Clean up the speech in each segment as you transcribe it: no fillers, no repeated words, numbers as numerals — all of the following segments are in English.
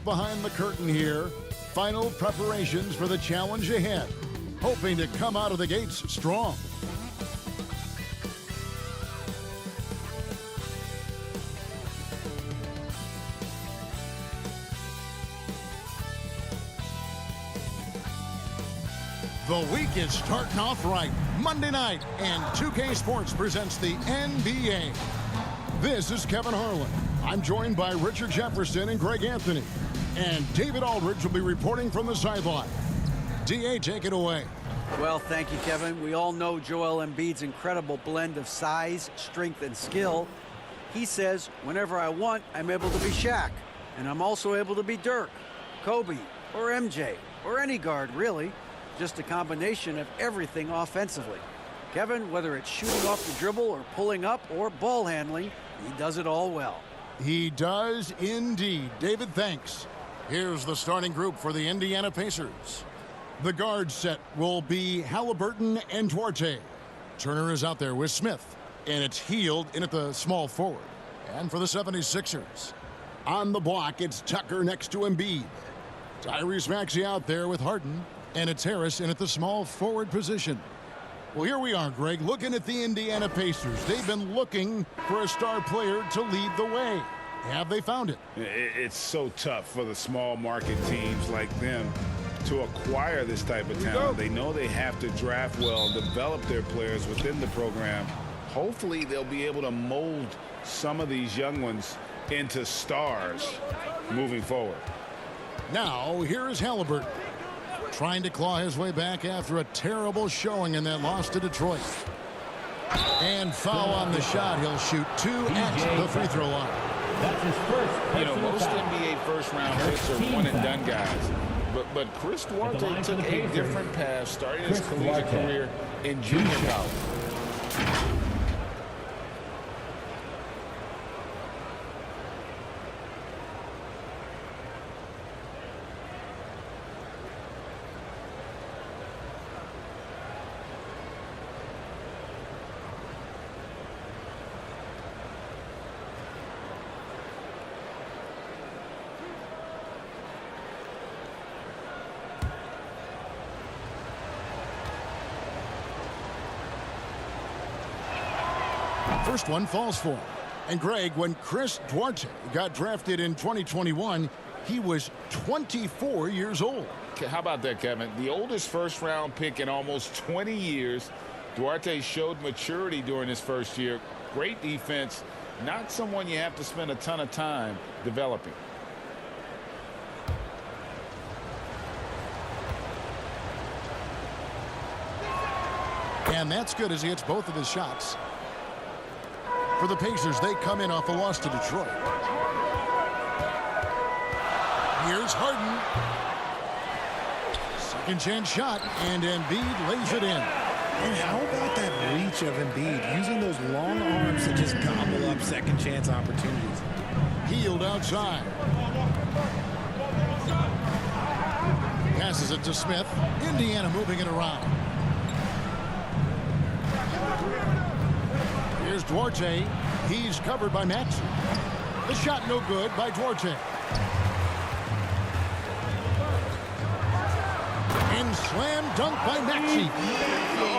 behind the curtain here. Final preparations for the challenge ahead. Hoping to come out of the gates strong. The week is starting off right. Monday night, and 2K Sports presents the NBA. This is Kevin Harlan. I'm joined by Richard Jefferson and Greg Anthony. And David Aldridge will be reporting from the sideline. DA, take it away. Well, thank you, Kevin. We all know Joel Embiid's incredible blend of size, strength, and skill. He says, whenever I want, I'm able to be Shaq. And I'm also able to be Dirk, Kobe, or MJ, or any guard, really. Just a combination of everything offensively. Kevin, whether it's shooting off the dribble or pulling up or ball handling, he does it all well. He does indeed. David, thanks. Here's the starting group for the Indiana Pacers. The guard set will be Halliburton and Duarte. Turner is out there with Smith, and it's Hield in at the small forward. And for the 76ers, on the block, it's Tucker next to Embiid. Tyrese Maxey out there with Harden. And it's Harris in at the small forward position. Well, here we are, Greg, looking at the Indiana Pacers. They've been looking for a star player to lead the way. Have they found it? It's so tough for the small market teams like them to acquire this type of talent. They know they have to draft well, develop their players within the program. Hopefully, they'll be able to mold some of these young ones into stars moving forward. Now, here is Halliburton, trying to claw his way back after a terrible showing in that loss to Detroit. And foul on the shot. He'll shoot 2 at the free throw line. That's his first. You know, most NBA first-round picks are one-and-done guys. But Chris Duarte took a different path, starting his collegiate career in junior college. First one falls for him. And Greg, when Chris Duarte got drafted in 2021, he was 24 years old. How about that, Kevin? The oldest first-round pick in almost 20 years. Duarte showed maturity during his first year. Great defense. Not someone you have to spend a ton of time developing. And that's good as he hits both of his shots. For the Pacers, they come in off a loss to Detroit. Here's Harden. Second chance shot, and Embiid lays it in. And how about that reach of Embiid, using those long arms to just gobble up second chance opportunities. Hield outside. Passes it to Smith. Indiana moving it around. Here's Duarte. He's covered by Maxey. The shot no good by Duarte. And slam dunk by Maxey.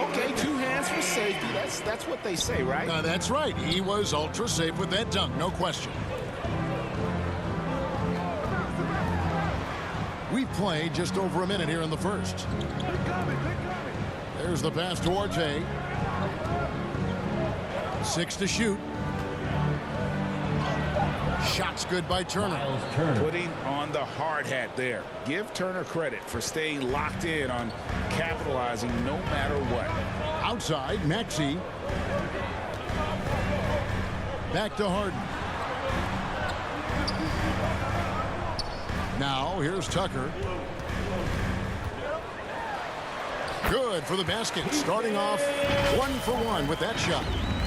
Okay, 2 hands for safety. That's what they say, right? That's right. He was ultra safe with that dunk, no question. We've played just over a minute here in the first. There's the pass to Duarte. 6 to shoot. Shots good by Turner. Putting on the hard hat there. Give Turner credit for staying locked in on capitalizing no matter what. Outside, Maxey. Back to Harden. Now, here's Tucker. Good for the basket. Starting off 1 for 1 with that shot.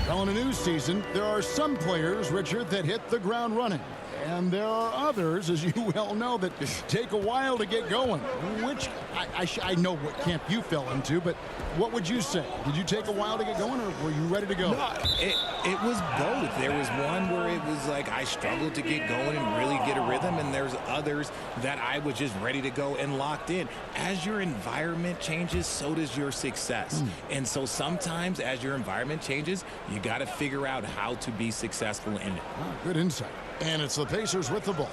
Well, in a new season, there are some players, Richard, that hit the ground running. And there are others, as you well know, that take a while to get going, which I know what camp you fell into, but what would you say? Did you take a while to get going, or were you ready to go? No, it was both. There was one where it was like I struggled to get going and really get a rhythm, and there's others that I was just ready to go and locked in. As your environment changes, so does your success. And so sometimes as your environment changes, you got to figure out how to be successful in it. Oh, good insight. And it's the Pacers with the ball.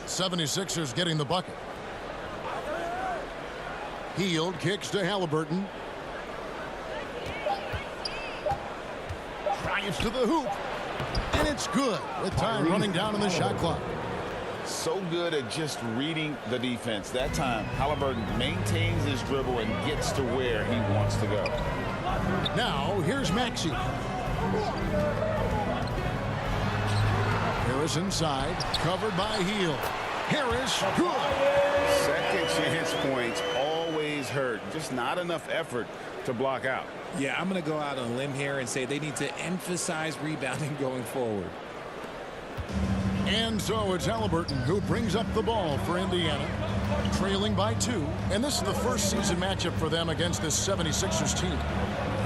76ers getting the bucket. Hield kicks to Halliburton. Drives to the hoop. And it's good with time running down in the shot clock. So good at just reading the defense. That time, Halliburton maintains his dribble and gets to where he wants to go. Now, here's Maxey. Harris inside, covered by Hield. Harris, good. Second chance points always hurt. Just not enough effort to block out. Yeah, I'm going to go out on a limb here and say they need to emphasize rebounding going forward. And so it's Halliburton who brings up the ball for Indiana, trailing by 2. And this is the first season matchup for them against this 76ers team.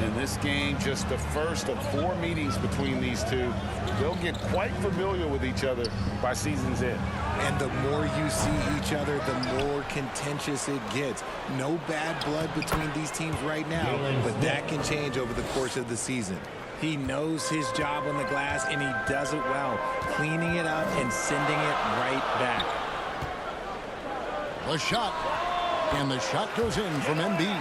In this game, just the first of 4 meetings between these two. They'll get quite familiar with each other by season's end. And the more you see each other, the more contentious it gets. No bad blood between these teams right now, but that can change over the course of the season. He knows his job on the glass, and he does it well, cleaning it up and sending it right back. The shot. And the shot goes in from Embiid.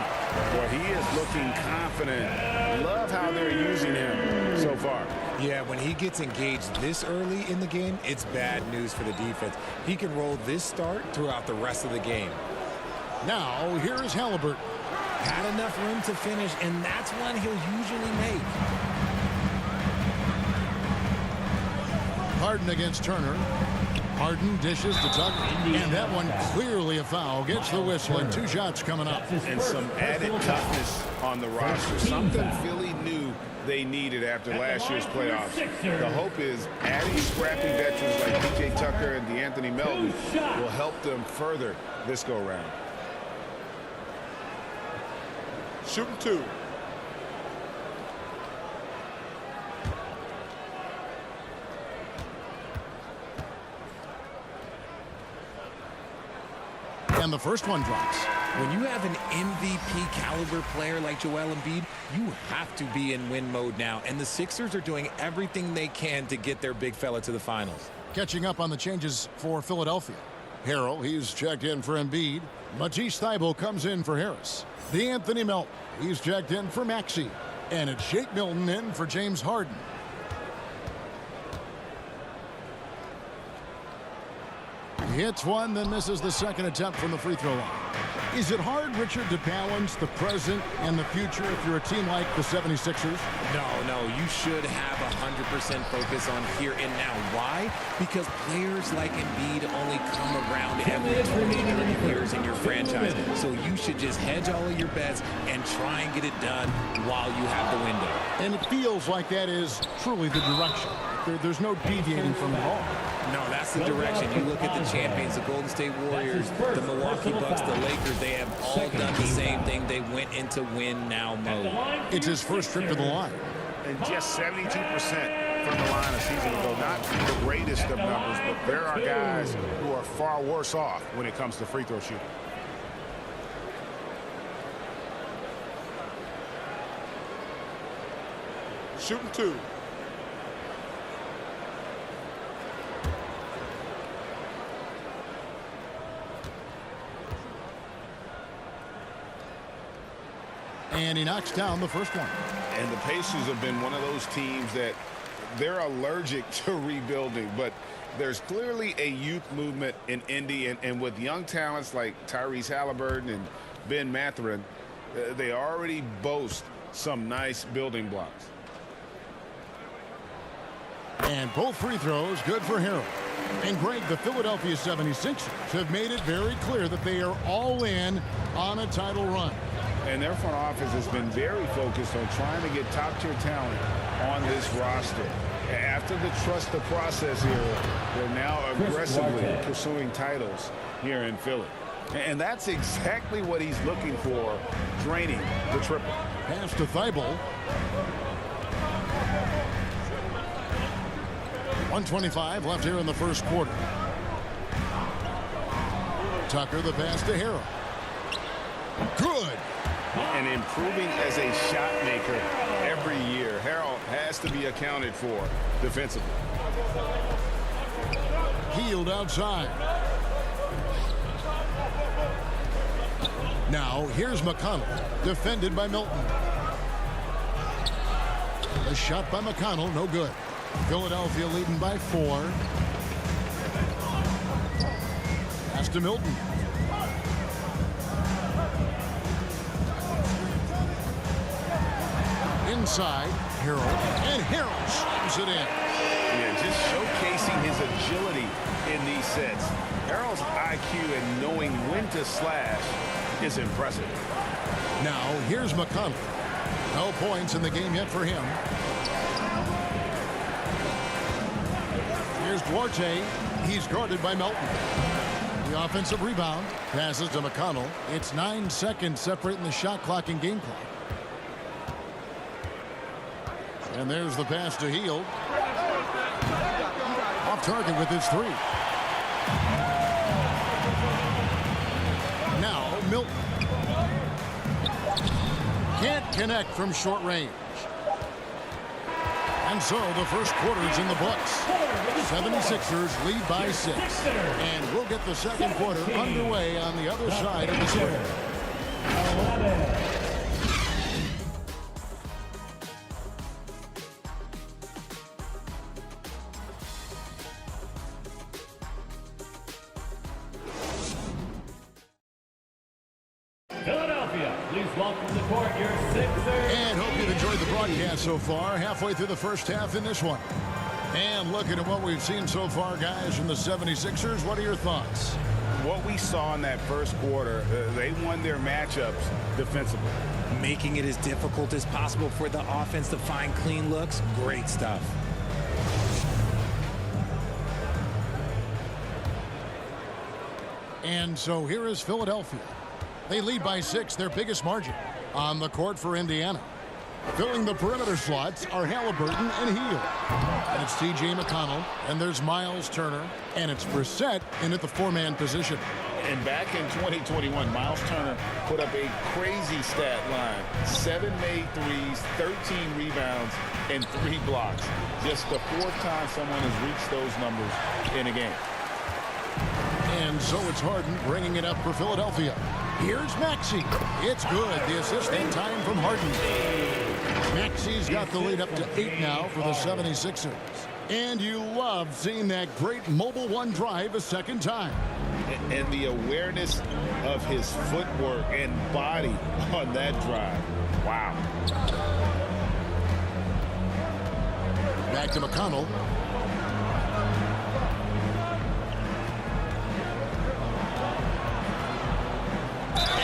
Boy, he is looking confident. Love how they're using him so far. Yeah, when he gets engaged this early in the game, it's bad news for the defense. He can roll this start throughout the rest of the game. Now, here's Halliburton. Had enough room to finish, and that's one he'll usually make. Harden against Turner. Harden dishes to Tucker. And that one clearly a foul. Gets the whistle, and 2 shots coming up. And some added toughness on the roster. Something Philly knew they needed after last year's playoffs. The hope is adding scrappy veterans like PJ Tucker and DeAnthony Melton will help them further this go-round. Shooting 2. And the first one drops. When you have an MVP caliber player like Joel Embiid, you have to be in win mode now. And the Sixers are doing everything they can to get their big fella to the finals. Catching up on the changes for Philadelphia. Harrell, he's checked in for Embiid. Matisse Thybulle comes in for Harris. DeAnthony Melton, he's checked in for Maxey. And it's Shake Milton in for James Harden. Hits one, then misses the second attempt from the free throw line. Is it hard, Richard, to balance the present and the future if you're a team like the 76ers? No, you should have 100% focus on here and now. Why? Because players like Embiid only come around every 20 years in your franchise. So you should just hedge all of your bets and try and get it done while you have the window. And it feels like that is truly the direction. There's no deviating from it all. No, that's the direction. You look at the champions, the Golden State Warriors, the Milwaukee Bucks, the Lakers, they have all done the same thing. They went into win-now mode. It's his first trip to the line. And just 72% from the line a season ago. Not the greatest of numbers, but there are guys who are far worse off when it comes to free throw shooting. Shooting 2. And he knocks down the first one. And the Pacers have been one of those teams that they're allergic to rebuilding, but there's clearly a youth movement in Indy, and with young talents like Tyrese Halliburton and Ben Mathurin, they already boast some nice building blocks. And both free throws good for Harrell. And Greg, the Philadelphia 76ers have made it very clear that they are all in on a title run. And their front office has been very focused on trying to get top-tier talent on this roster. After the trust the process era, they're now aggressively pursuing titles here in Philly. And that's exactly what he's looking for, draining the triple. Pass to Thibault. 1:25 left here in the first quarter. Tucker, the pass to Harrell. Good. And improving as a shot maker every year. Harrell has to be accounted for defensively. Healed outside. Now here's McConnell, defended by Milton. A shot by McConnell, no good. Philadelphia leading by 4. Pass to Milton. Inside, Harrell, and Harrell slams it in. Yeah, just showcasing his agility in these sets. Harrell's IQ and knowing when to slash is impressive. Now, here's McConnell. No points in the game yet for him. Here's Duarte. He's guarded by Melton. The offensive rebound passes to McConnell. It's 9 seconds separating the shot clock and game clock. And there's the pass to Hield. Off target with his 3. Now Milton. Can't connect from short range. And so the first quarter's in the books. 76ers lead by 6. And we'll get the second quarter underway on the other side of the screen. Philadelphia, please welcome to the court your Sixers. And hope you've enjoyed the broadcast so far. Halfway through the first half in this one. And looking at what we've seen so far, guys, from the 76ers, what are your thoughts? What we saw in that first quarter, they won their matchups defensively. Making it as difficult as possible for the offense to find clean looks. Great stuff. And so here is Philadelphia. They lead by 6, their biggest margin. On the court for Indiana. Filling the perimeter slots are Halliburton and Hield. And it's T.J. McConnell, and there's Miles Turner, and it's Brissett in at the 4-man position. And back in 2021, Miles Turner put up a crazy stat line. 7 made threes, 13 rebounds, and 3 blocks. Just the 4th time someone has reached those numbers in a game. And so it's Harden bringing it up for Philadelphia. Here's Maxey. It's good. The assist that time from Harden. Maxey's got the lead up to 8 now for the 76ers. And you love seeing that great mobile one drive a second time. And the awareness of his footwork and body on that drive. Wow. Back to McConnell.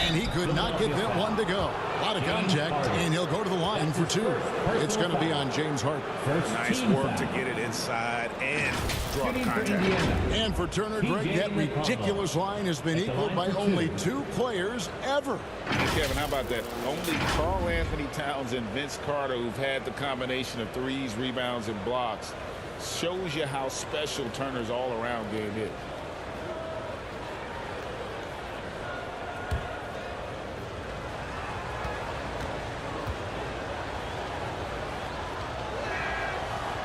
And he could not get that one to go. A lot of contact, and he'll go to the line for 2. It's going to be on James Harden. Nice work to get it inside and draw the contact. And for Turner, Greg, that ridiculous line has been equaled by only 2 players ever. Kevin, how about that? Only Karl Anthony Towns and Vince Carter, who've had the combination of threes, rebounds, and blocks, shows you how special Turner's all-around game is.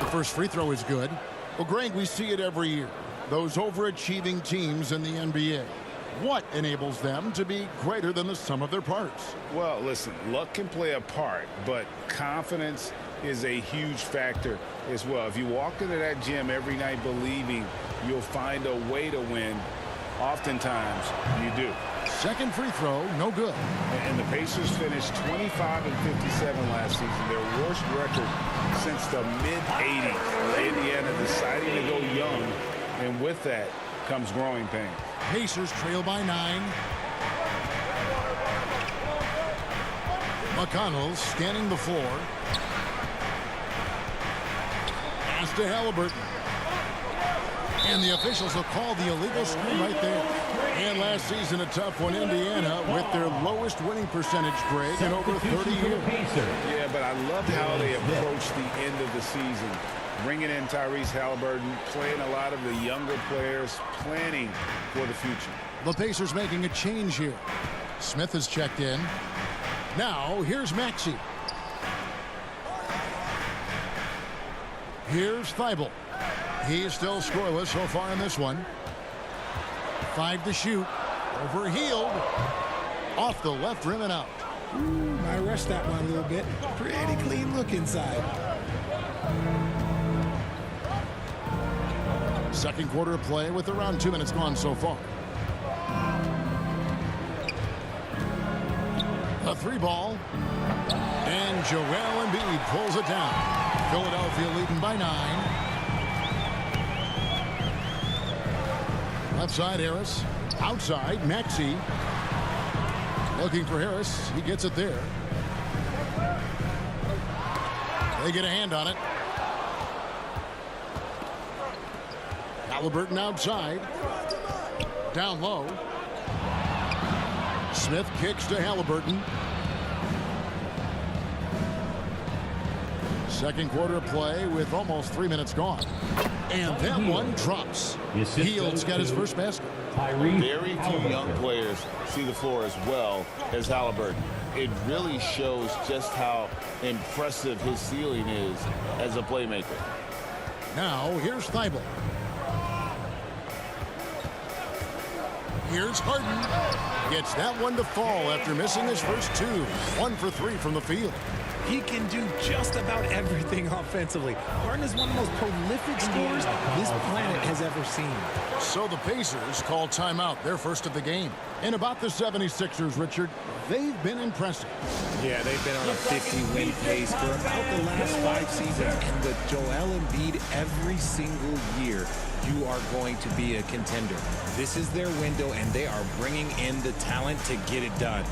The first free throw is good. Well, Greg, we see it every year. Those overachieving teams in the NBA. What enables them to be greater than the sum of their parts? Well, listen, luck can play a part, but confidence is a huge factor as well. If you walk into that gym every night believing you'll find a way to win, oftentimes you do. Second free throw, no good. And the Pacers finished 25-57 last season, their worst record since the mid-'80s. Indiana deciding to go young, and with that comes growing pains. Pacers trail by 9. McConnell scanning the floor. Pass to Halliburton. And the officials will call the illegal screen right there. And last season, a tough one, Indiana, with their lowest winning percentage, Greg, in over 30 years. Yeah, but I love how they approach the end of the season. Bringing in Tyrese Halliburton, playing a lot of the younger players, planning for the future. The Pacers making a change here. Smith has checked in. Now, here's Maxey. Here's Thibault. He's still scoreless so far in this one. 5 to shoot. Overhealed. Off the left rim and out. I rushed that one a little bit. Pretty clean look inside. Second quarter of play with around 2 minutes gone so far. A 3-ball. And Joel Embiid pulls it down. Philadelphia leading by 9. Left side, Harris. Outside, Maxey. Looking for Harris. He gets it there. They get a hand on it. Halliburton outside. Down low. Smith kicks to Halliburton. Second quarter of play with almost 3 minutes gone. And that one drops. Hield's got his first basket. Very few young players see the floor as well as Halliburton. It really shows just how impressive his ceiling is as a playmaker. Now, here's Thibault. Here's Harden. Gets that one to fall after missing his first 2. 1 for 3 from the field. He can do just about everything offensively. Harden is one of the most prolific scorers this planet has ever seen. So the Pacers call timeout, their first of the game. And about the 76ers, Richard, they've been impressive. Yeah, they've been on a 50-win pace for about the last 5 seasons. And with Joel Embiid every single year, you are going to be a contender. This is their window, and they are bringing in the talent to get it done.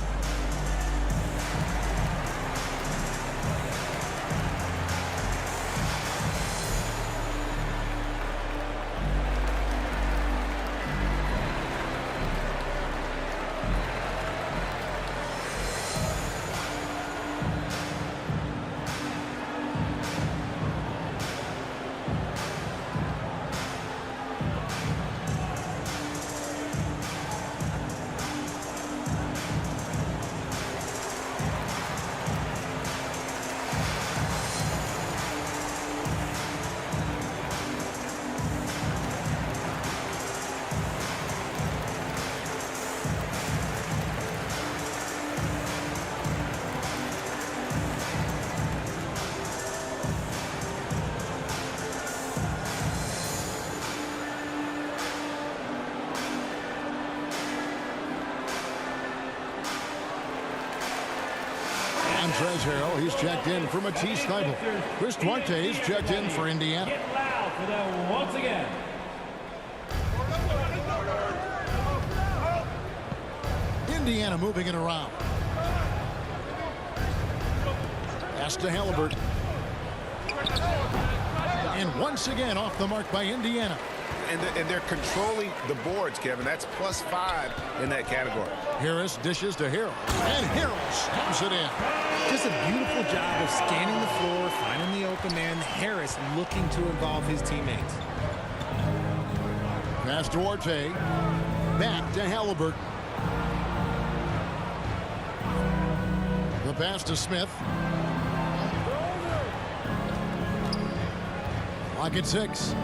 Montrezl Harrell, he's checked in for Matisse Thybulle. Chris Duarte is checked in for Indiana. Get loud for them once again. Indiana moving it around. Pass to Halliburton. And once again off the mark by Indiana. And they're controlling the boards, Kevin. That's +5 in that category. Harris dishes to Harrell. And Harrell slams it in. Just a beautiful job of scanning the floor, finding the open man. Harris looking to involve his teammates. Pass to Duarte. Back to Halliburton. The pass to Smith. Clock at 6.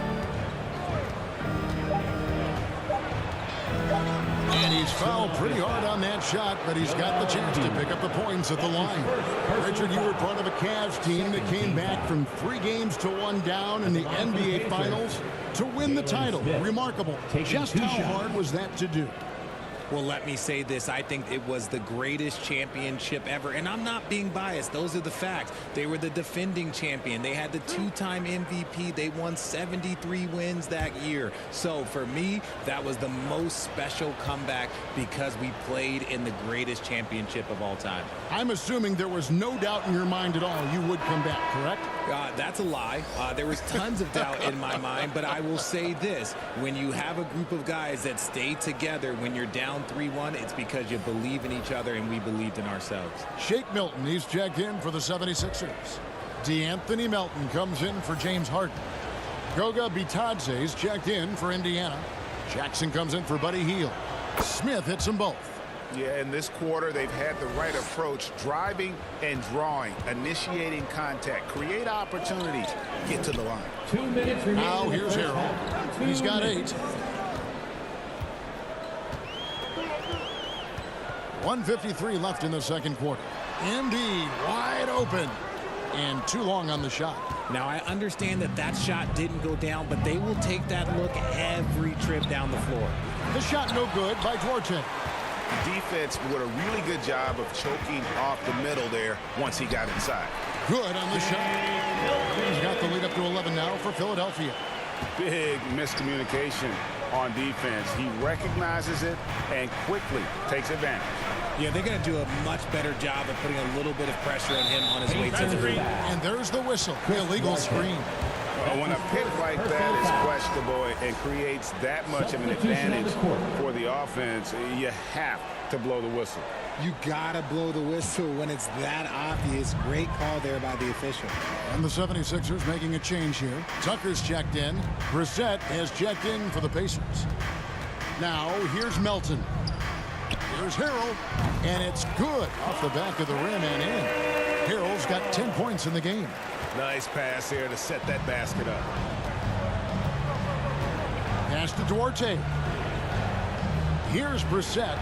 And he's fouled pretty hard on that shot, but he's got the chance to pick up the points at the line. Richard, you were part of a Cavs team that came back from 3 games to 1 down in the NBA Finals to win the title. Remarkable. Just how hard was that to do? Well, let me say this. I think it was the greatest championship ever. And I'm not being biased. Those are the facts. They were the defending champion. They had the two-time MVP. They won 73 wins that year. So for me, that was the most special comeback because we played in the greatest championship of all time. I'm assuming there was no doubt in your mind at all you would come back, correct? That's a lie. There was tons of doubt in my mind, but I will say this. When you have a group of guys that stay together when you're down 3-1, it's because you believe in each other and we believed in ourselves. Shake Milton, he's checked in for the 76ers. DeAnthony Melton comes in for James Harden. Goga Bitadze's checked in for Indiana. Jackson comes in for Buddy Hield. Smith hits them both. Yeah, in this quarter, they've had the right approach, driving and drawing, initiating contact, create opportunities, get to the line. 2 minutes remaining. Now here's Harold. He's got 8. 1:53 left in the second quarter. Embiid wide open and too long on the shot. Now, I understand that that shot didn't go down, but they will take that look every trip down the floor. The shot no good by Duarte. Defense did a really good job of choking off the middle there once he got inside. Good on the shot. He's got the lead up to 11 now for Philadelphia. Big miscommunication on defense. He recognizes it and quickly takes advantage. Yeah, they're going to do a much better job of putting a little bit of pressure on him on his way to the ring. And there's the whistle. Illegal screen. When a pick like that is questionable and creates that much of an advantage for the offense, you have to blow the whistle. You got to blow the whistle when it's that obvious. Great call there by the official. And the 76ers making a change here. Tucker's checked in. Brissett has checked in for the Pacers. Now here's Melton. Here's Harold. And it's good off the back of the rim and in. Harold's got 10 points in the game. Nice pass here to set that basket up. Pass to Duarte. Here's Brissett.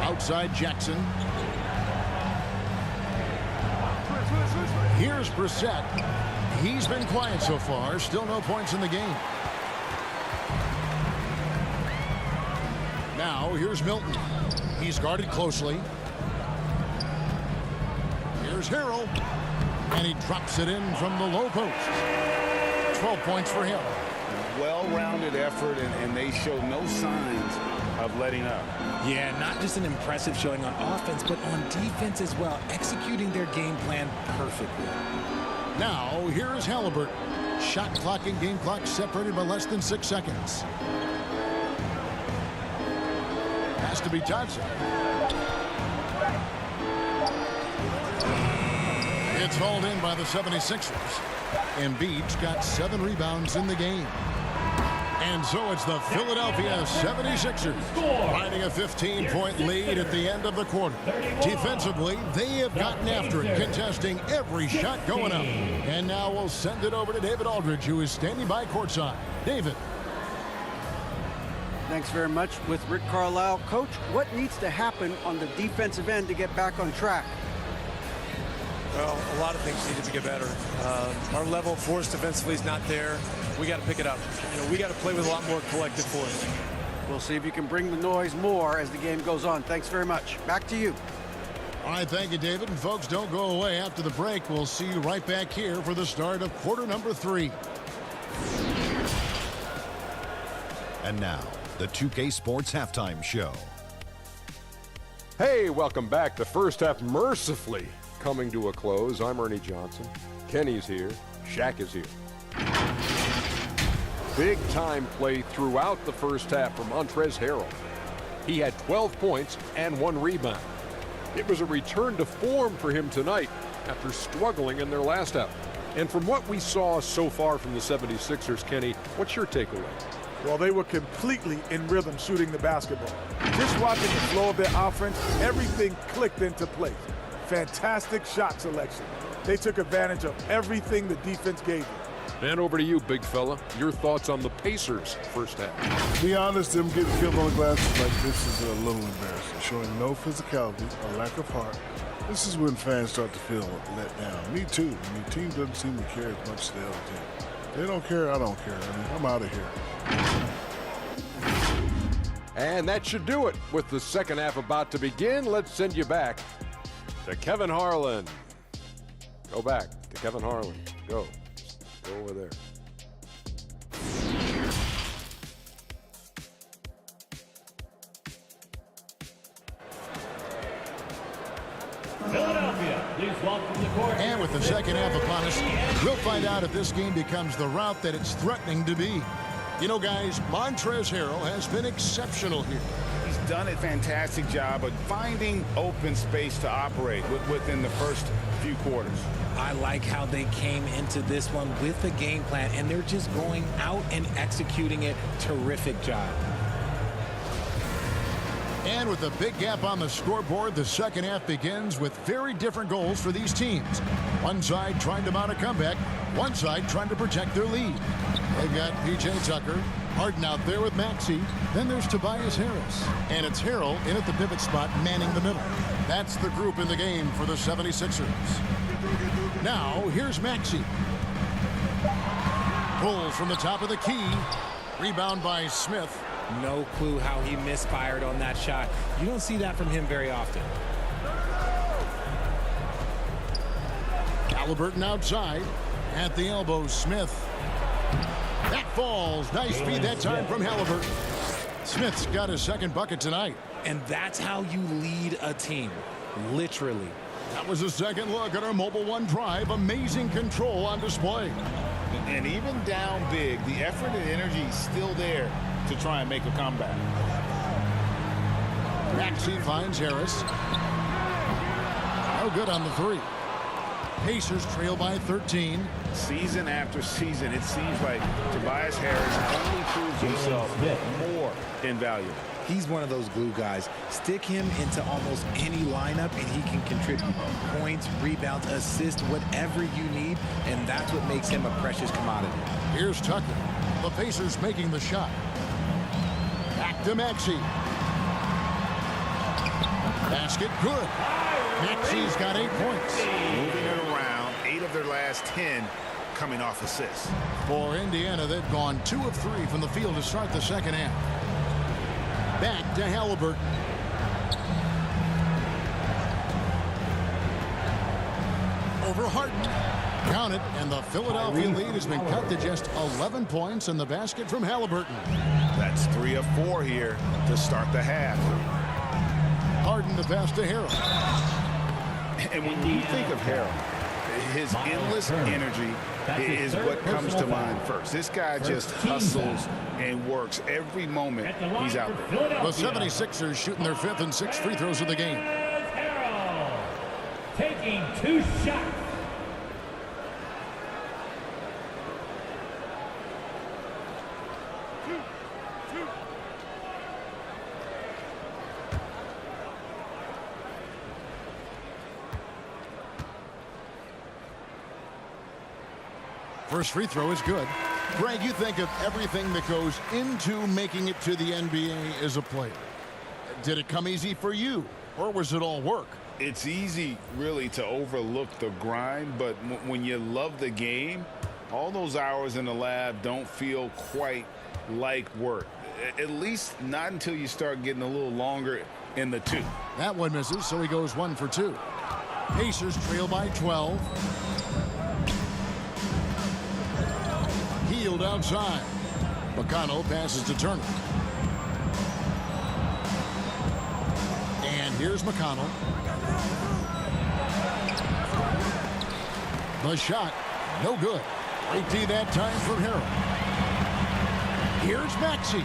Outside Jackson. Here's Brissett. He's been quiet so far. Still no points in the game. Now here's Milton. He's guarded closely. Here's Harold. And he drops it in from the low post. 12 points for him. Well-rounded effort, and they show no signs of letting up. Yeah, not just an impressive showing on offense, but on defense as well, executing their game plan perfectly. Now, here is Halliburton. Shot clock and game clock separated by less than 6 seconds. Has to be Johnson. It's hauled in by the 76ers. Embiid's got 7 rebounds in the game. And so it's the Philadelphia 76ers riding a 15-point lead at the end of the quarter. Defensively, they have gotten after it, contesting every shot going up. And now we'll send it over to David Aldridge, who is standing by courtside. David. Thanks very much. With Rick Carlisle. Coach, what needs to happen on the defensive end to get back on track? Well, a lot of things need to get better. Our level of force defensively is not there. We got to pick it up. We got to play with a lot more collective force. We'll see if you can bring the noise more as the game goes on. Thanks very much. Back to you. All right, thank you, David. And folks, don't go away. After the break, we'll see you right back here for the start of quarter number 3. And now, the 2K Sports Halftime Show. Hey, welcome back. The first half mercifully coming to a close. I'm Ernie Johnson. Kenny's here. Shaq is here. Big time play throughout the first half from Montrezl Harrell. He had 12 points and 1 rebound. It was a return to form for him tonight after struggling in their last out. And from what we saw so far from the 76ers, Kenny, what's your takeaway? Well, they were completely in rhythm shooting the basketball. Just watching the flow of their offense, everything clicked into place. Fantastic shot selection. They took advantage of everything the defense gave them. And over to you, big fella. Your thoughts on the Pacers' first half? To be honest, them getting killed on the glass like this is a little embarrassing. Showing no physicality, a lack of heart. This is when fans start to feel let down. Me too. The team doesn't seem to care as much as the other team. They don't care, I don't care. I'm out of here. And that should do it. With the second half about to begin, let's send you back to Kevin Harlan. Go back to Kevin Harlan. Go over there. Philadelphia, please welcome the court. And with the second half upon us, we'll find out if this game becomes the route that it's threatening to be. You know, guys, Montrezl Harrell has been exceptional here. He's done a fantastic job of finding open space to operate within the first few quarters. I like how they came into this one with a game plan, and they're just going out and executing it. Terrific job. And with a big gap on the scoreboard, the second half begins with very different goals for these teams. One side trying to mount a comeback, one side trying to protect their lead. They've got P.J. Tucker, Harden out there with Maxey. Then there's Tobias Harris. And it's Harrell in at the pivot spot, manning the middle. That's the group in the game for the 76ers. Now, here's Maxey. Pulls from the top of the key. Rebound by Smith. No clue how he misfired on that shot. You don't see that from him very often. Halliburton outside. At the elbow, Smith. That falls. Nice feed that time from Halliburton. Smith's got his second bucket tonight. And that's how you lead a team. Literally. That was a second look at our Mobile One drive. Amazing control on display. And even down big, the effort and energy is still there to try and make a comeback. Maxey finds Harris. No good on the three. Pacers trail by 13. Season after season, it seems like Tobias Harris only proves himself more invaluable. He's one of those glue guys. Stick him into almost any lineup and he can contribute points, rebounds, assists, whatever you need, and that's what makes him a precious commodity. Here's Tucker. The Pacers making the shot. Back to Maxey. Basket good. Maxey's got 8 points. Moving it around, 8 of their last 10 coming off assists. For Indiana, they've gone 2 of 3 from the field to start the second half. Back to Halliburton. Over Harden. Count it, and the Philadelphia lead has been cut to just 11 points in the basket from Halliburton. That's 3 of 4 here to start the half. Harden to pass to Harrell. And when you think of Harrell, his endless energy is what comes to mind first. This guy just hustles and works every moment he's out there. The 76ers shooting their 5th and 6th free throws of the game. Harrell taking 2 shots. First free throw is good. Greg, you think of everything that goes into making it to the NBA as a player. Did it come easy for you, or was it all work? It's easy, really, to overlook the grind, but when you love the game, all those hours in the lab don't feel quite like work. At least not until you start getting a little longer in the two. That one misses, so he goes 1 for 2. Pacers trail by 12. Healed outside. McConnell passes to Turner. And here's McConnell. The shot, no good. Great D that time from Harrell. Here's Maxey.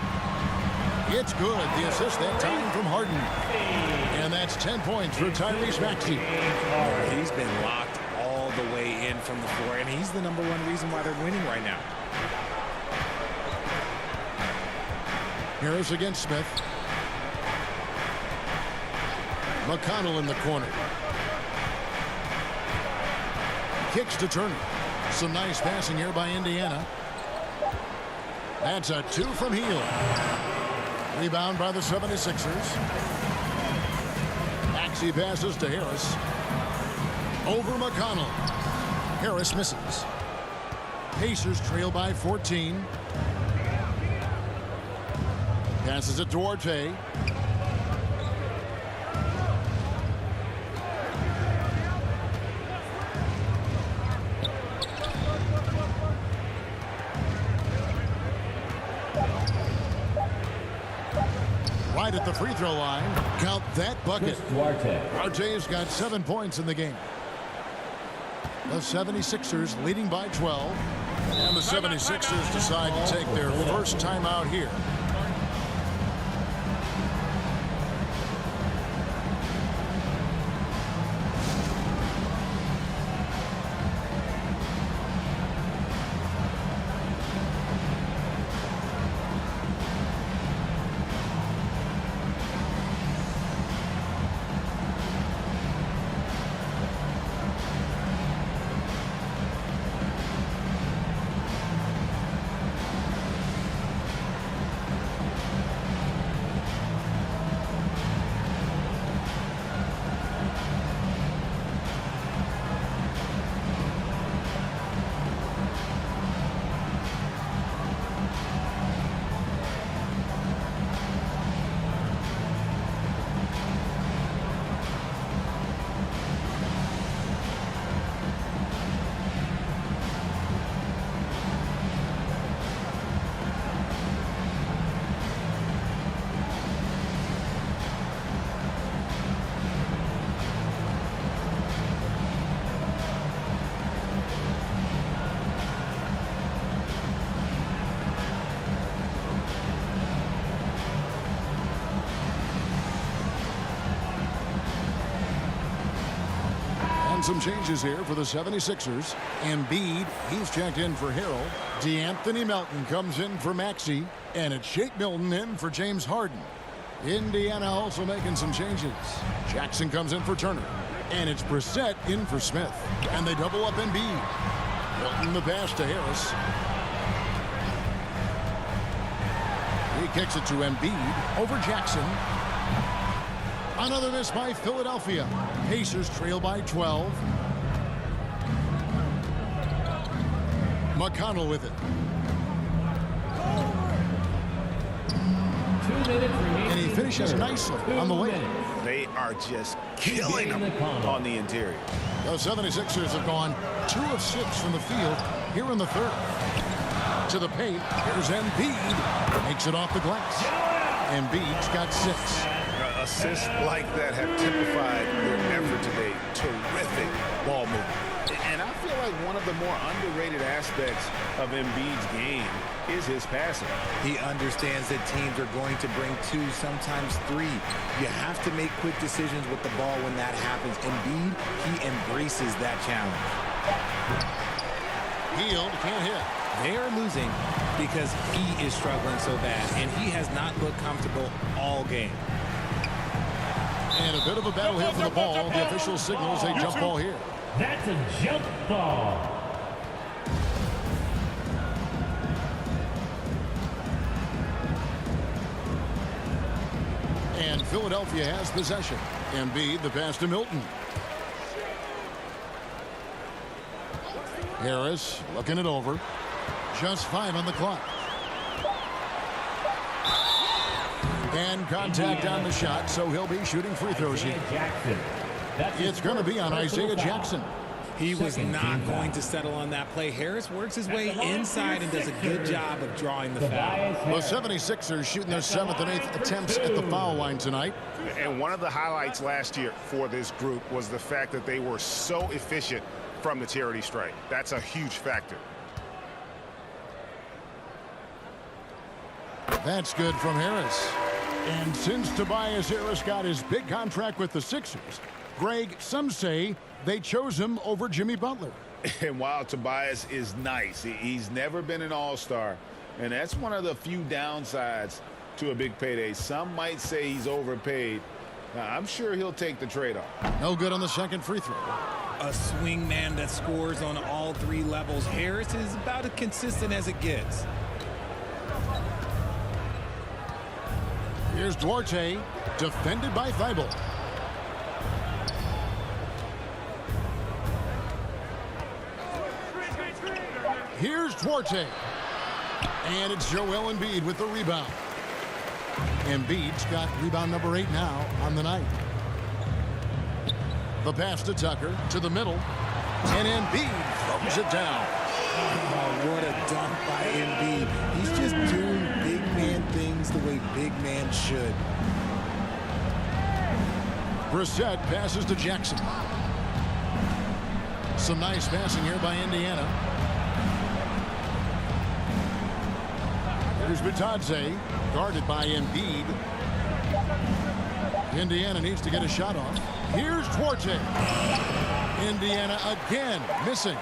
It's good. The assist that time from Harden. And that's 10 points for Tyrese Maxey. He's been locked all the way in from the floor, and he's the #1 reason why they're winning right now. Harris against Smith. McConnell in the corner. Kicks to Turner. Some nice passing here by Indiana. That's a 2 from Hield. Rebound by the 76ers. Maxey passes to Harris. Over McConnell. Harris misses. Pacers trail by 14. Passes it to Duarte. Right at the free throw line. Count that bucket. Duarte's got 7 points in the game. The 76ers leading by 12. And the 76ers decide to take their first timeout here. Some changes here for the 76ers. Embiid, he's checked in for Harrell. DeAnthony Melton comes in for Maxey. And it's Shake Milton in for James Harden. Indiana also making some changes. Jackson comes in for Turner. And it's Brissett in for Smith. And they double up Embiid. Milton the pass to Harris. He kicks it to Embiid over Jackson. Another miss by Philadelphia. Pacers trail by 12. McConnell with it. 2 minutes remaining. And he finishes nicely on the way. They are just killing them on the interior. The 76ers have gone 2 of 6 from the field here in the third. To the paint. Here's Embiid. Makes it off the glass. Embiid's got 6. Assists like that have typified their effort today. Terrific ball movement. And I feel like one of the more underrated aspects of Embiid's game is his passing. He understands that teams are going to bring 2, sometimes 3. You have to make quick decisions with the ball when that happens. Embiid, he embraces that challenge. Hield can't hit. They are losing because he is struggling so bad, and he has not looked comfortable all game. And a bit of a battle here for the ball. The official signals a jump ball here. That's a jump ball. And Philadelphia has possession. Embiid the pass to Milton. Harris looking it over. Just 5 on the clock. And contact on the shot, so he'll be shooting free throws here. It's going to be on Isaiah Jackson. He was not going to settle on that play. Harris works his way inside and does a good job of drawing the foul. The 76ers shooting their 7th and 8th attempts at the foul line tonight. And one of the highlights last year for this group was the fact that they were so efficient from the charity stripe. That's a huge factor. That's good from Harris. And since Tobias Harris got his big contract with the Sixers, Greg, some say they chose him over Jimmy Butler. And while Tobias is nice, he's never been an all-star. And that's one of the few downsides to a big payday. Some might say he's overpaid. Now, I'm sure he'll take the trade-off. No good on the second free throw. A swing man that scores on all 3 levels. Harris is about as consistent as it gets. Here's Duarte, defended by Thibault. Here's Duarte. And it's Joel Embiid with the rebound. Embiid's got rebound number 8 now on the night. The pass to Tucker to the middle. And Embiid throws it down. Oh, what a dunk by Embiid. He's just doing big man things the way big man should. Brissett passes to Jackson. Some nice passing here by Indiana. Here's Bitadze, guarded by Embiid. Indiana needs to get a shot off. Here's Duarte. Indiana again missing.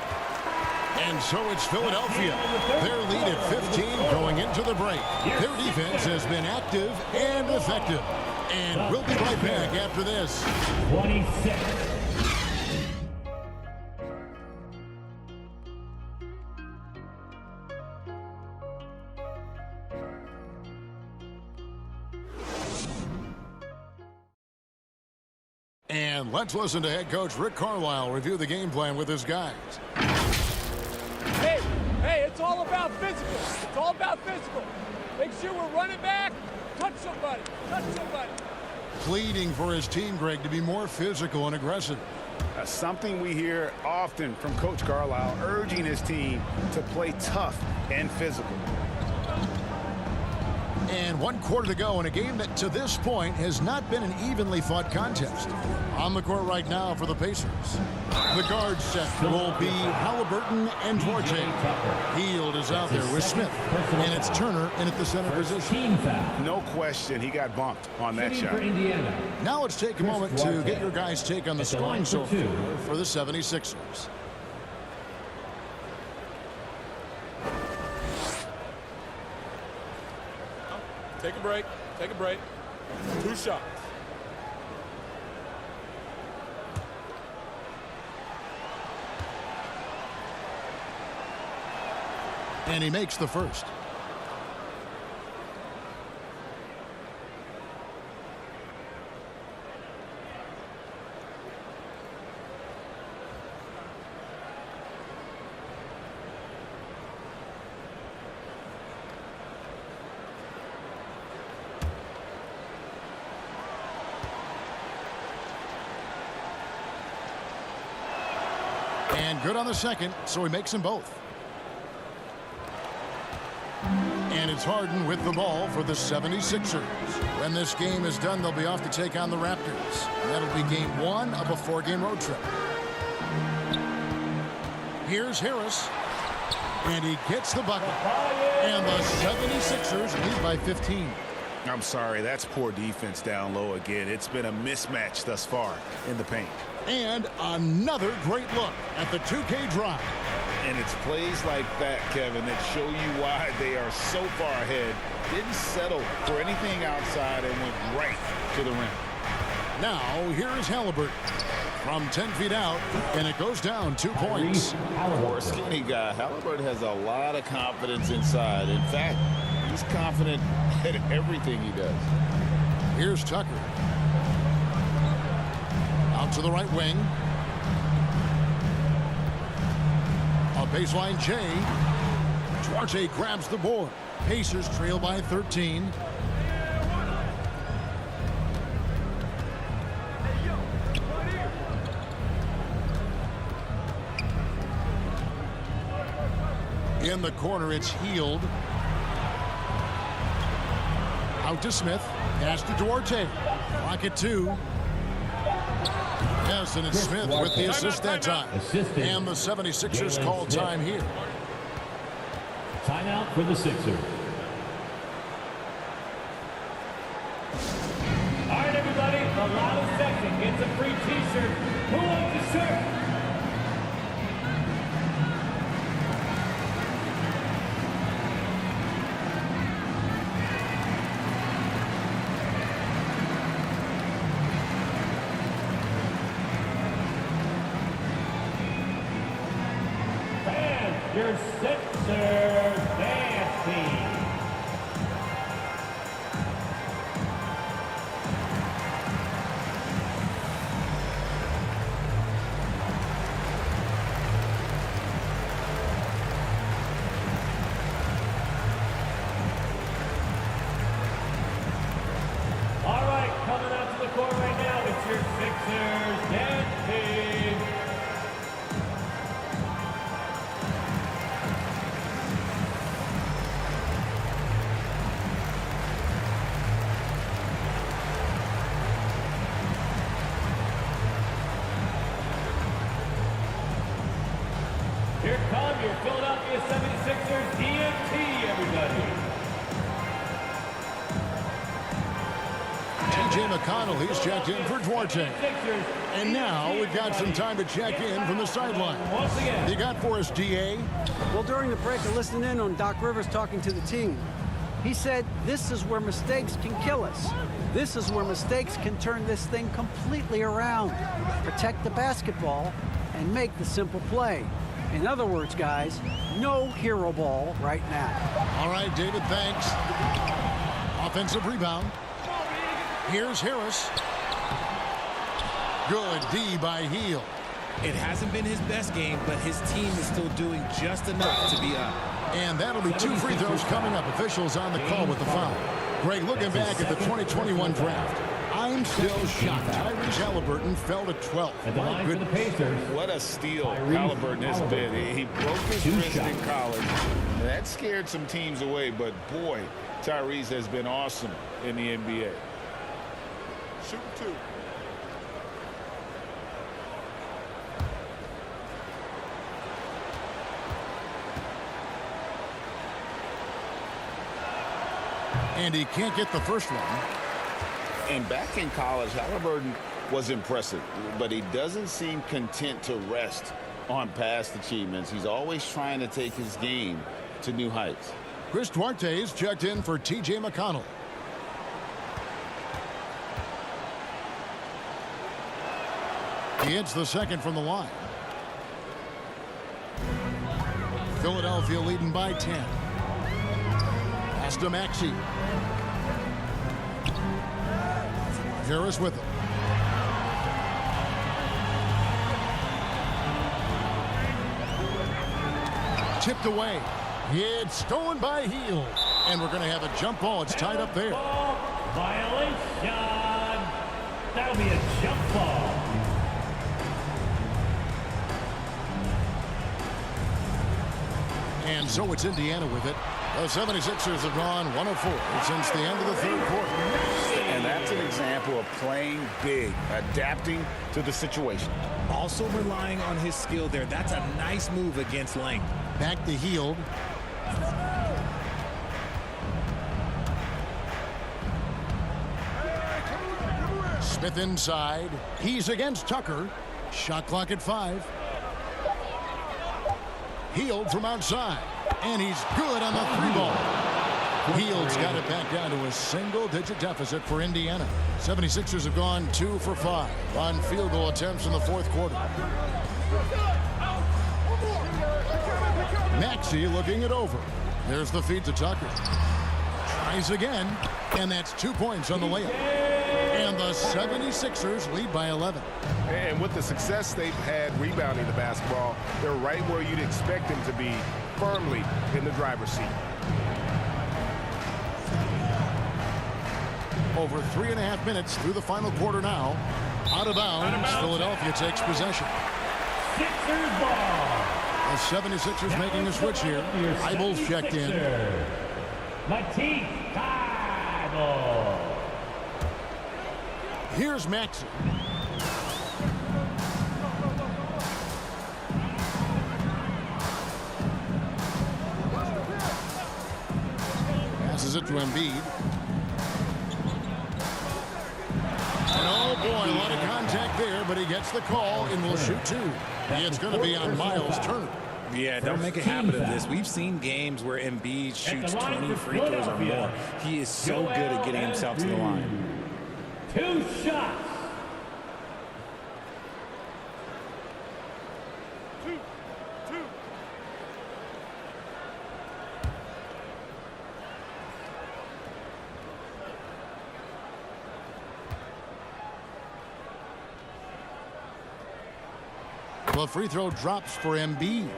And so it's Philadelphia. Their lead at 15 going into the break. Their defense has been active and effective. And we'll be right back after this. 26. And let's listen to head coach Rick Carlisle review the game plan with his guys. Hey, it's all about physical. It's all about physical. Make sure we're running back. Touch somebody. Pleading for his team, Greg, to be more physical and aggressive. Something we hear often from Coach Carlisle, urging his team to play tough and physical. And 1 quarter to go in a game that to this point has not been an evenly fought contest. On the court right now for the Pacers. The guard set will be Halliburton and Duarte. Hield is out there with Smith. And it's Turner in at the center position. No question he got bumped on that shot. Now let's take a moment to get your guys' take on the scoring so far for the 76ers. Take a break. 2 shots. And he makes the first. And good on the second, so he makes them both. And it's Harden with the ball for the 76ers. When this game is done, they'll be off to take on the Raptors. And that'll be game 1 of a 4-game road trip. Here's Harris. And he gets the bucket. And the 76ers lead by 15. I'm sorry, that's poor defense down low again. It's been a mismatch thus far in the paint. And another great look at the 2K drive. And it's plays like that, Kevin, that show you why they are so far ahead. Didn't settle for anything outside and went right to the rim. Now, here is Halliburton from 10 feet out, and it goes down 2 points. For a skinny guy, Halliburton has a lot of confidence inside. In fact, he's confident at everything he does. Here's Tucker. Out to the right wing. A baseline J. Duarte grabs the board. Pacers trail by 13. In the corner, it's Hield. Out to Smith. Pass to Duarte. Clock at 2. Yes, and it's Smith with the assist that time. And the 76ers call time here. Timeout for the Sixers. All right, everybody, the loudest section gets a free T-shirt. Who wants a shirt? Your Sixers dance team. 76ers, Embiid. Here come your Philadelphia 76ers DMT, everybody. T.J. McConnell, he's checked in for Duarte. And now we've got some time to check in from the sideline. You got for us, D.A.? Well, during the break, I listened in on Doc Rivers talking to the team. He said, this is where mistakes can kill us. This is where mistakes can turn this thing completely around. Protect the basketball and make the simple play. In other words, guys, no hero ball right now. All right, David, thanks. Offensive rebound. Here's Harris. Good D by Heel. It hasn't been his best game, but his team is still doing just enough to be up. And that'll be 2 free throws coming up. Officials on the call with the foul. Greg, looking back at the 2021 draft, I'm still shocked. Tyrese Halliburton fell to 12th. My goodness. What a steal Halliburton has been. He broke his wrist in college. That scared some teams away, but boy, Tyrese has been awesome in the NBA. Shoot 2. And he can't get the first one. And back in college, Halliburton was impressive, but he doesn't seem content to rest on past achievements. He's always trying to take his game to new heights. Chris Duarte is checked in for T.J. McConnell. He hits the second from the line. Philadelphia leading by 10. Pass to Maxey. Harris with it. Tipped away. It's stolen by Heel. And we're going to have a jump ball. It's tied up there. Violation. That'll be a jump ball. And so it's Indiana with it. The 76ers have gone 104 since the end of the third quarter. And that's an example of playing big, adapting to the situation. Also relying on his skill there. That's a nice move against length. Back to Hield. Smith inside. He's against Tucker. Shot clock at 5. Hield from outside. And he's good on the 3-ball. Hield's got it back down to a single-digit deficit for Indiana. 76ers have gone 2 for 5 on field goal attempts in the fourth quarter. Maxey looking it over. There's the feed to Tucker. Tries again, and that's 2 points on the layup. And the 76ers lead by 11. And with the success they've had rebounding the basketball, they're right where you'd expect them to be, firmly in the driver's seat. Over 3.5 minutes through the final quarter now. Out of bounds, Philadelphia takes possession. Sixers ball. The 76ers making a switch here. Eibel's checked in. Matisse Thybulle. Here's Maxey. Passes it to Embiid. And oh boy, a lot of contact there, but he gets the call and will shoot 2. It's going to be on Miles Turner. Yeah, don't make a habit of this. We've seen games where Embiid shoots 20 free throws or more. He is so good at getting himself to the line. 2 shots. The free throw drops for Embiid.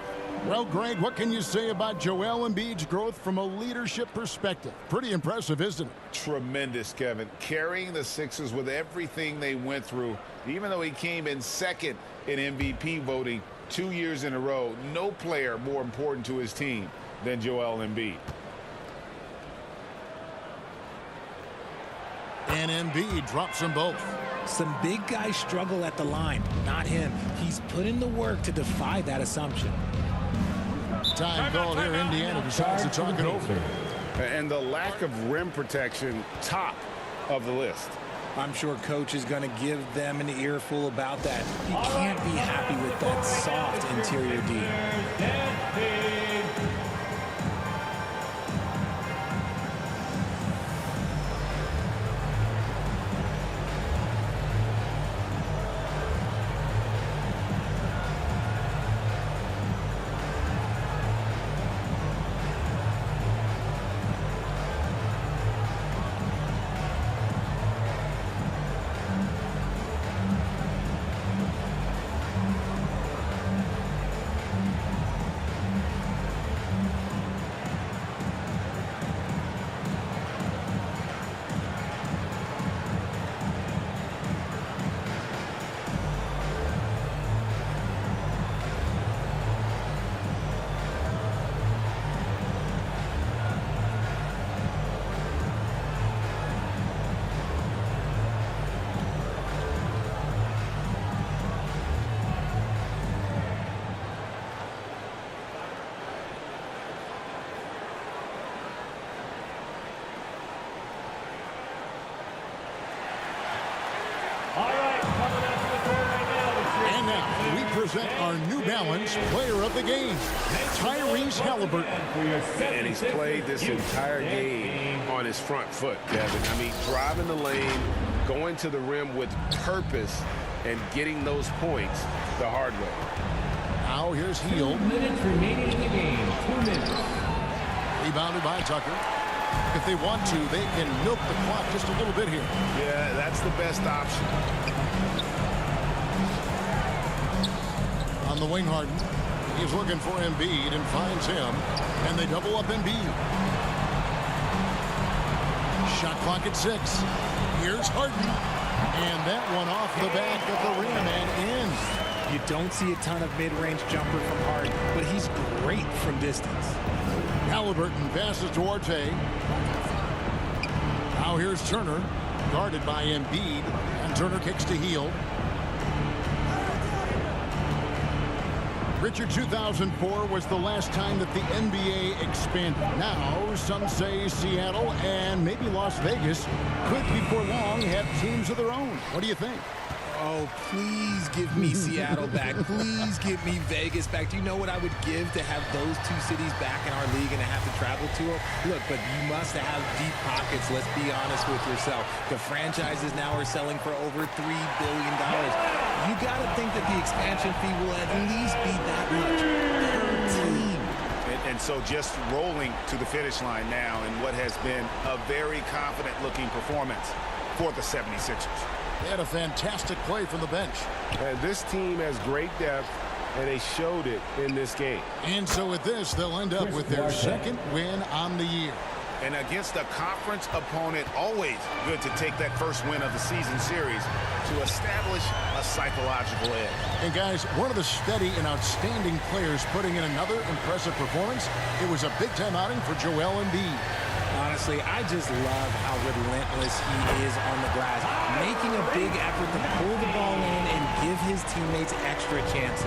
Well, Greg, what can you say about Joel Embiid's growth from a leadership perspective? Pretty impressive, isn't it? Tremendous, Kevin. Carrying the Sixers with everything they went through, even though he came in second in MVP voting 2 years in a row, no player more important to his team than Joel Embiid. And Embiid drops them both. Some big guys struggle at the line, not him. He's put in the work to defy that assumption. Time called here. Indiana decides to talk it over. And the lack of rim protection, top of the list. I'm sure coach is going to give them an earful about that. He can't be happy with that soft interior D. And now we present our New Balance Player of the Game, Tyrese Halliburton. And he's played this entire game on his front foot, Kevin. I mean, driving the lane, going to the rim with purpose, and getting those points the hard way. Now here's Hield. 2 minutes remaining in the game. 2 minutes. Rebounded by Tucker. If they want to, they can milk the clock just a little bit here. Yeah, that's the best option. On the wing, Harden. He's looking for Embiid and finds him. And they double up Embiid. Shot clock at 6. Here's Harden. And that one off the back of the rim and in. You don't see a ton of mid-range jumper from Harden, but he's great from distance. Halliburton passes to Duarte. Now here's Turner, guarded by Embiid, and Turner kicks to Hield. Richard, 2004 was the last time that the NBA expanded. Now, some say Seattle and maybe Las Vegas could before long have teams of their own. What do you think? Oh, please give me Seattle back. Please give me Vegas back. Do you know what I would give to have those two cities back in our league and to have to travel to them? Look, but you must have deep pockets. Let's be honest with yourself. The franchises now are selling for over $3 billion. You got to think that the expansion fee will at least be that much per team. And so just rolling to the finish line now in what has been a very confident-looking performance for the 76ers. They had a fantastic play from the bench. And this team has great depth, and they showed it in this game. And so with this, they'll end up with their second win on the year. And against a conference opponent, always good to take that first win of the season series to establish a psychological edge. And guys, one of the steady and outstanding players putting in another impressive performance. It was a big-time outing for Joel Embiid. Honestly, I just love how relentless he is on the glass, making a big effort to pull the ball in and give his teammates extra chances.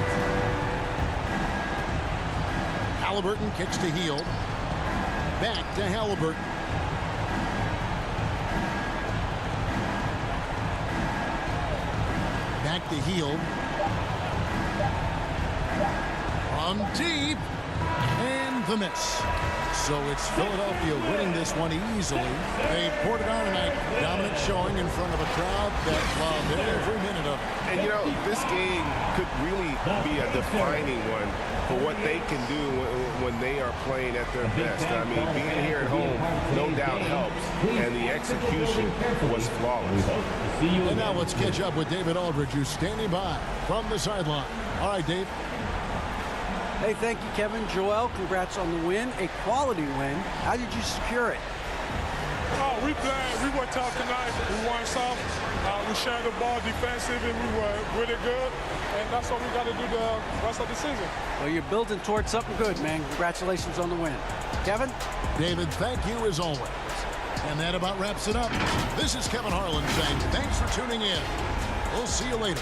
Halliburton kicks to Hield. Back to Halliburton. Back to Hield. From deep. And the miss. So it's Philadelphia winning this one easily. They poured it on tonight. Dominant showing in front of a crowd that loved every minute of it. And, you know, this game could really be a defining one for what they can do when they are playing at their best. I mean, being here at home no doubt helps, and the execution was flawless. And now let's catch up with David Aldridge, who's standing by from the sideline. All right, Dave. Hey, thank you, Kevin. Joel, congrats on the win, a quality win. How did you secure it? Oh, we played. We were tough tonight. We won some. We shared the ball defensively. We were really good, and that's what we got to do the rest of the season. Well, you're building towards something good, man. Congratulations on the win. Kevin? David, thank you as always. And that about wraps it up. This is Kevin Harlan saying thanks for tuning in. We'll see you later.